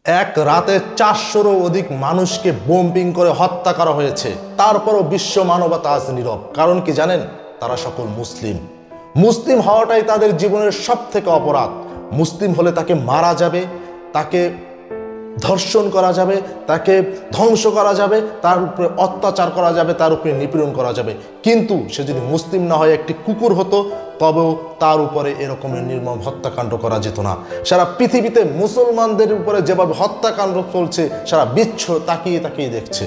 এক রাতে 400-রও অধিক মানুষকে বোম্বিং করে হত্যা করা হয়েছে। তারপরও বিশ্ব মানবতা আজ নীরব। কারণ কি জানেন? তারা সকল মুসলিম। মুসলিম হওয়াটাই তাদের জীবনের সব থেকে অপরাধ। মুসলিম হলে তাকে মারা যাবে, তাকে ধর্ষণ করা যাবে, তাকে ধ্বংস করা যাবে, তার উপরে অত্যাচার করা যাবে, তার উপরে নিপীড়ন করা যাবে। কিন্তু সে যদি মুসলিম না হয় একটি কুকুর হতো, তবেও তার উপরে এরকমের নির্মম হত্যাকাণ্ড করা যেত না। সারা পৃথিবীতে মুসলমানদের উপরে যেভাবে হত্যাকাণ্ড চলছে, সারা বিশ্ব তাকিয়ে তাকিয়ে দেখছে।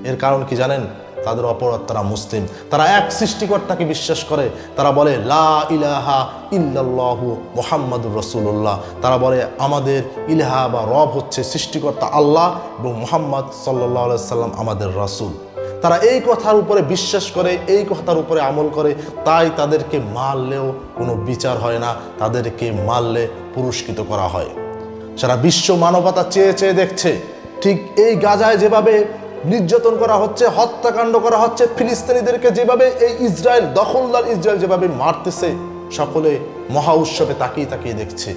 এর কারণ কি জানেন? তাদের অপরাধ। তারা মুসলিম, তারা এক সৃষ্টিকর্তাকে বিশ্বাস করে। তারা বলে লা ইলাহা ইল্লাল্লাহু মুহাম্মাদুর রাসূলুল্লাহ। তারা বলে আমাদের ইলাহা বা রব হচ্ছে সৃষ্টিকর্তা আল্লাহ এবং মুহাম্মদ সাল্লাল্লাহু আলাইহি সাল্লাম আমাদের রাসূল। তারা এই কথার উপরে বিশ্বাস করে, এই কথার উপরে আমল করে। তাই তাদেরকে মারলেও কোনো বিচার হয় না, তাদেরকে মারলে পুরস্কৃত করা হয়। সারা বিশ্ব মানবতা চেয়ে চেয়ে দেখছে। ঠিক এই গাজায় যেভাবে নির্যাতন করা হচ্ছে, হত্যাকাণ্ড করা হচ্ছে, ফিলিস্তিনিদেরকে যেভাবে এই ইসরায়েল, দখলদার ইসরায়েল যেভাবে মারতেছে, সকলে মহা উৎসবে তাকিয়ে তাকিয়ে দেখছে।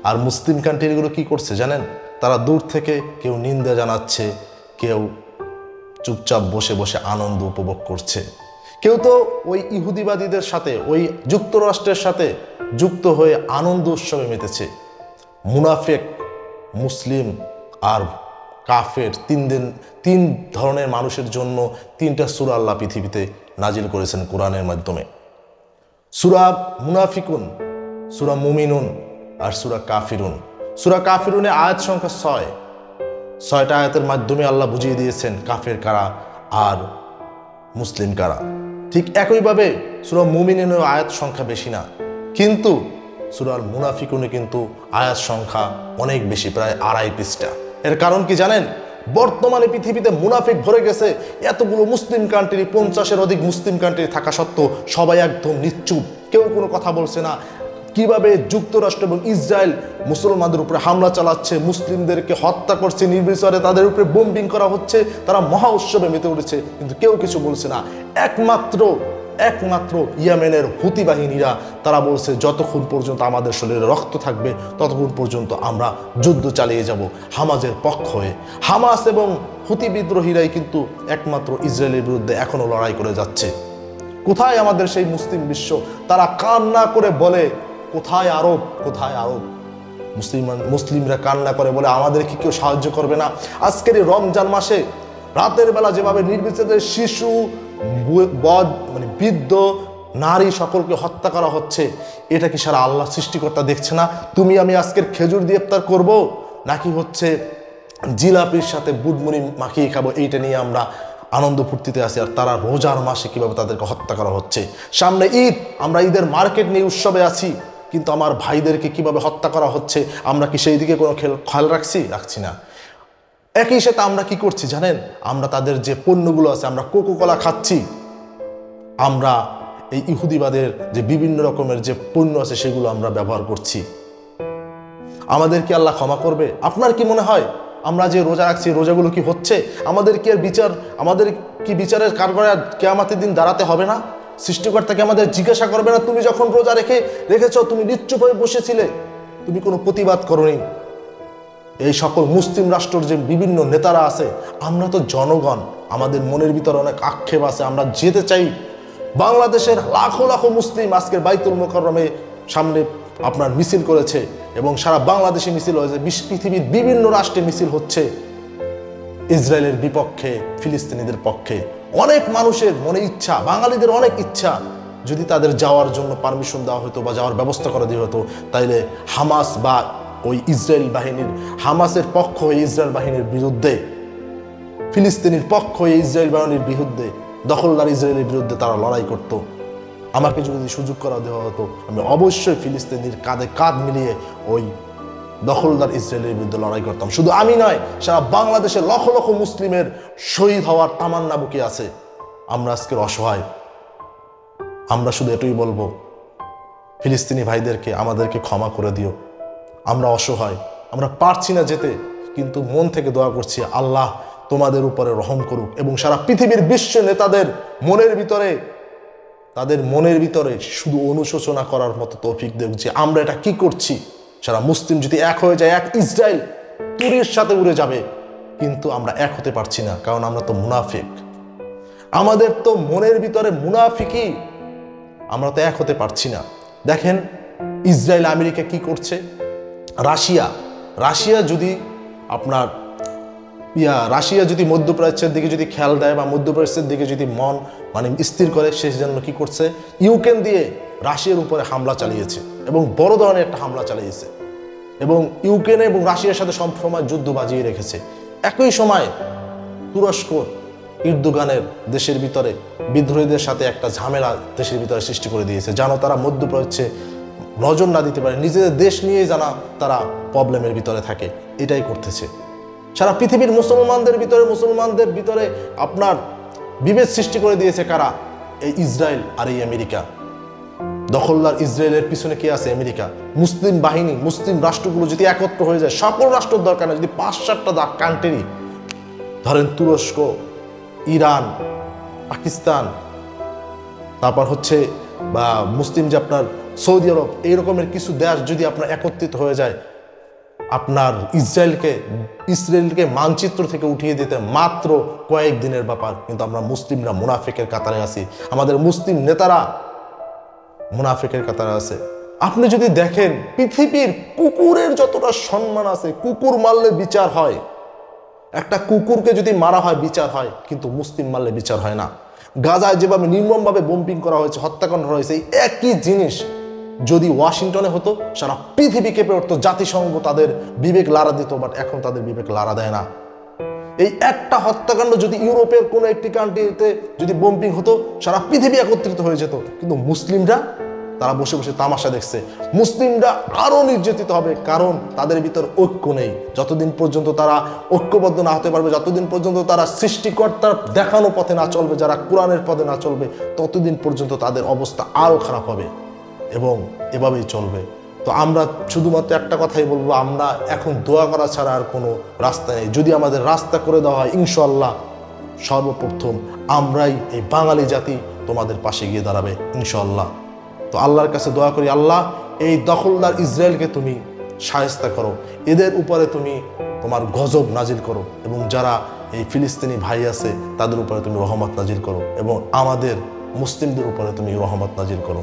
আর মুসলিম কান্ট্রিগুলো কি করছে জানেন? তারা দূর থেকে কেউ নিন্দা জানাচ্ছে, কেউ চুপচাপ বসে বসে আনন্দ উপভোগ করছে। কেউ তো ওই ইহুদিবাদীদের সাথে, ওই যুক্তরাষ্ট্রের সাথে যুক্ত হয়ে আনন্দ উৎসবে মেতেছে। মুনাফেক, মুসলিম আর কাফের তিন ধরনের মানুষের জন্য 3টা সূরা আল্লাহ পৃথিবীতে নাজিল করেছেন কোরআনের মাধ্যমে। সূরা মুনাফিকুন, সূরা মুমিনুন আর সূরা কাফিরুন। সূরা কাফিরুনে আয়াত সংখ্যা 6টা আয়াতের মাধ্যমে আল্লাহ বুঝিয়ে দিয়েছেন কাফের কারা আর মুসলিম কারা। ঠিক একইভাবে সূরা মুমিনুনের আয়াত সংখ্যা বেশি না, কিন্তু সূরা মুনাফিকুনে কিন্তু আয়াত সংখ্যা অনেক বেশি, প্রায় 2.5 পৃষ্ঠা। এর কারণ কি জানেন? বর্তমানে পৃথিবীতে মুনাফিক ভরে গেছে। এতগুলো মুসলিম কান্ট্রি, 50-এর অধিক মুসলিম কান্ট্রি থাকা সত্ত্বেও সবাই একদম নিশ্চুপ, কেউ কোনো কথা বলছে না। কিভাবে যুক্তরাষ্ট্র এবং ইসরায়েল মুসলমানদের উপরে হামলা চালাচ্ছে, মুসলিমদেরকে হত্যা করছে নির্বিচারে, তাদের উপরে বোম্বিং করা হচ্ছে, তারা মহা উৎসবে মেতে উঠেছে, কিন্তু কেউ কিছু বলছে না। একমাত্র ইয়েমেনের হুতি বাহিনীরা তারা বলছে যতক্ষণ পর্যন্ত আমাদের শরীরে রক্ত থাকবে ততক্ষণ পর্যন্ত আমরা যুদ্ধ চালিয়ে যাব হামাজের পক্ষ হয়ে। হামাস এবং হুতি বিদ্রোহীরাই কিন্তু একমাত্র ইসরায়েলের বিরুদ্ধে এখনো লড়াই করে যাচ্ছে। কোথায় আমাদের সেই মুসলিম বিশ্ব? তারা কান্না করে বলে কোথায় আরব, কোথায় আরব? মুসলিমরা কান্না করে বলে আমাদেরকে কেউ সাহায্য করবে না। আজকের এই রমজান মাসে রাতের বেলা যেভাবে নির্বিচারে শিশু, বৃদ্ধ, নারী সকলকে হত্যা করা হচ্ছে, এটা কি সারা আল্লাহ সৃষ্টিকর্তা দেখছে না? তুমি আমি আজকের খেজুর দিয়ে ইফতার করব, নাকি হচ্ছে জিলাপির সাথে বুটমুড়ি মাখিয়ে খাবো? এইটা নিয়ে আমরা আনন্দ ফুর্তিতে আছি। আর তারা রোজার মাসে কিভাবে তাদেরকে হত্যা করা হচ্ছে। সামনে ঈদ, আমরা ঈদের মার্কেট নিয়ে উৎসবে আছি, কিন্তু আমার ভাইদেরকে কিভাবে হত্যা করা হচ্ছে, আমরা কি সেই দিকে কোনো খেয়াল রাখছি না। একই সাথে আমরা কি করছি জানেন? আমরা তাদের যে পণ্যগুলো আছে, আমরা কোকোকোলা খাচ্ছি, আমরা এই ইহুদিবাদের যে বিভিন্ন রকমের যে পণ্য আছে সেগুলো আমরা ব্যবহার করছি। আমাদের কি আল্লাহ ক্ষমা করবে? আপনার কি মনে হয় আমরা যে রোজা রাখছি, রোজাগুলো কি হচ্ছে? আমাদের কি বিচারের কাঠগড়ায় কিয়ামতের দিন দাঁড়াতে হবে না? সৃষ্টিকর্তাকে আমাদের জিজ্ঞাসা করবে না, তুমি যখন রোজা রেখেছ, তুমি নিশ্চুপ হয়ে বসেছিলে, তুমি কোনো প্রতিবাদ করোনি? এই সকল মুসলিম রাষ্ট্রের যে বিভিন্ন নেতারা আছে, আমরা তো জনগণ, আমাদের মনের ভিতরে অনেক আক্ষেপ আছে, আমরা যেতে চাই। বাংলাদেশের লাখো লাখো মুসলিম আজকের বাইতুল মোকাররমে সামনে আপনার মিছিল করেছে এবং সারা বাংলাদেশে মিছিল হয়েছে, পৃথিবীর বিভিন্ন রাষ্ট্রে মিছিল হচ্ছে ইসরায়েলের বিপক্ষে, ফিলিস্তিনিদের পক্ষে। অনেক মানুষের মনে ইচ্ছা, বাঙালিদের অনেক ইচ্ছা, যদি তাদের যাওয়ার জন্য পারমিশন দেওয়া হতো বা যাওয়ার ব্যবস্থা করে দেওয়া হতো, তাইলে হামাস বা ওই ইসরায়েল বাহিনীর, হামাসের পক্ষ হয়ে ইসরায়েল বাহিনীর বিরুদ্ধে, ফিলিস্তিনির পক্ষ হয়ে ইসরায়েল বাহিনীর বিরুদ্ধে, দখলদার ইসরায়েলের বিরুদ্ধে তারা লড়াই করত। আমাকে যদি সুযোগ করা দেওয়া হতো, আমি অবশ্যই ফিলিস্তিনির কাঁধে কাঁধ মিলিয়ে ওই দখলদার ইসরায়েলের বিরুদ্ধে লড়াই করতাম। শুধু আমি নয়, সারা বাংলাদেশে লক্ষ লক্ষ মুসলিমের শহীদ হওয়ার তামান্না বুকে আছে। আমরা আজকের অসহায়। আমরা শুধু এটাই বলবো, ফিলিস্তিনি ভাইদেরকে আমাদেরকে ক্ষমা করে দিও। আমরা অসহায়, আমরা পারছি না যেতে, কিন্তু মন থেকে দোয়া করছি আল্লাহ তোমাদের উপরে রহম করুক এবং সারা পৃথিবীর বিশ্ব নেতাদের মনের ভিতরে শুধু অনুশোচনা করার মতো তৌফিক দেখ যে আমরা এটা কি করছি। সারা মুসলিম যদি এক হয়ে যায়, এক ইসরায়েল তুরির সাথে উড়ে যাবে, কিন্তু আমরা এক হতে পারছি না, কারণ আমরা তো মুনাফিক। আমাদের তো মনের ভিতরে মুনাফিকই, আমরা তো এক হতে পারছি না। দেখেন ইসরায়েল আমেরিকা কি করছে, রাশিয়া যদি আপনার রাশিয়া যদি মধ্যপ্রাচ্যের দিকে যদি খেয়াল দেয় বা মধ্যপ্রাচ্যের দিকে যদি মন স্থির করে, সে জন্য কি করছে, ইউক্রেন দিয়ে রাশিয়ার উপরে হামলা চালিয়েছে এবং বড় ধরনের একটা হামলা চালিয়েছে এবং ইউক্রেনে এবং রাশিয়ার সাথে সবসময় যুদ্ধ বাজিয়ে রেখেছে। একই সময় তুরস্ক ইরদোগানের দেশের ভিতরে বিদ্রোহীদের সাথে একটা ঝামেলা দেশের ভিতরে সৃষ্টি করে দিয়েছে, যেন তারা মধ্যপ্রাচ্যে নজর না দিতে পারে, নিজেদের দেশ নিয়েই যেন তারা প্রবলেমের ভিতরে থাকে, এটাই করতেছে। সারা পৃথিবীর মুসলমানদের ভিতরে আপনার বিভেদ সৃষ্টি করে দিয়েছে কারা, এই ইসরায়েল আর এই আমেরিকা। দখলদার ইসরায়েলের পিছনে কে আছে, আমেরিকা। মুসলিম বাহিনী, মুসলিম রাষ্ট্রগুলো যদি একত্র হয়ে যায়, সকল রাষ্ট্রের দরকার নেই, যদি 5-7টা কান্ট্রি ধরেন, তুরস্ক, ইরান, পাকিস্তান, তারপর হচ্ছে বা মুসলিম যে আপনার সৌদি আরব, এই রকমের কিছু দেশ যদি আপনার একত্রিত হয়ে যায়, আপনার ইসরায়েলকে মানচিত্র থেকে উঠিয়ে দিতে মাত্র কয়েকদিনের ব্যাপার। কিন্তু আমরা মুসলিমরা মুনাফিকের কাতারে আছি, আমাদের মুসলিম নেতারা মুনাফিকের কাতারে আছে। আপনি যদি দেখেন পৃথিবীর কুকুরের যতটা সম্মান আছে, কুকুর মারলে বিচার হয়, একটা কুকুরকে যদি মারা হয় বিচার হয়, কিন্তু মুসলিম মারলে বিচার হয় না। গাজায় যেভাবে নির্মমভাবে বোম্পিং করা হয়েছে, হত্যাকাণ্ড হয়েছে, এই একই জিনিস যদি ওয়াশিংটনে হতো, সারা পৃথিবী কেঁপে উঠতো, জাতিসংঘ তাদের বিবেক লাড়া দিত, বাট এখন তাদের বিবেক লাড়া দেয় না। এই একটা হত্যাকাণ্ড যদি ইউরোপের কোনো একটি কান্ট্রিতে যদি বোম্পিং হতো, সারা পৃথিবী একত্রিত হয়ে যেত, কিন্তু মুসলিমরা তারা বসে বসে তামাশা দেখছে। মুসলিমরা আরো নির্যাতিত হবে, কারণ তাদের ভিতর ঐক্য নেই। যতদিন পর্যন্ত তারা ঐক্যবদ্ধ না হতে পারবে, যতদিন পর্যন্ত তারা সৃষ্টিকর্তার দেখানো পথে না চলবে, যারা কোরআনের পথে না চলবে, ততদিন পর্যন্ত তাদের অবস্থা আরো খারাপ হবে এবং এভাবেই চলবে। তো আমরা শুধুমাত্র একটা কথাই বলবো, আমরা এখন দোয়া করা ছাড়া আর কোনো রাস্তা নেই। যদি আমাদের রাস্তা করে দেওয়া হয়, ইনশাআল্লাহ সর্বপ্রথম আমরাই, এই বাঙালি জাতি তোমাদের পাশে গিয়ে দাঁড়াবে ইনশাআল্লাহ। তো আল্লাহর কাছে দোয়া করি, আল্লাহ এই দখলদার ইসরায়েলকে তুমি শায়েস্তা করো, এদের উপরে তুমি তোমার গজব নাজিল করো, এবং যারা এই ফিলিস্তিনি ভাই আছে তাদের উপরে তুমি রহমত নাজিল করো, এবং আমাদের মুসলিমদের উপরে তুমি রহমত নাজিল করো।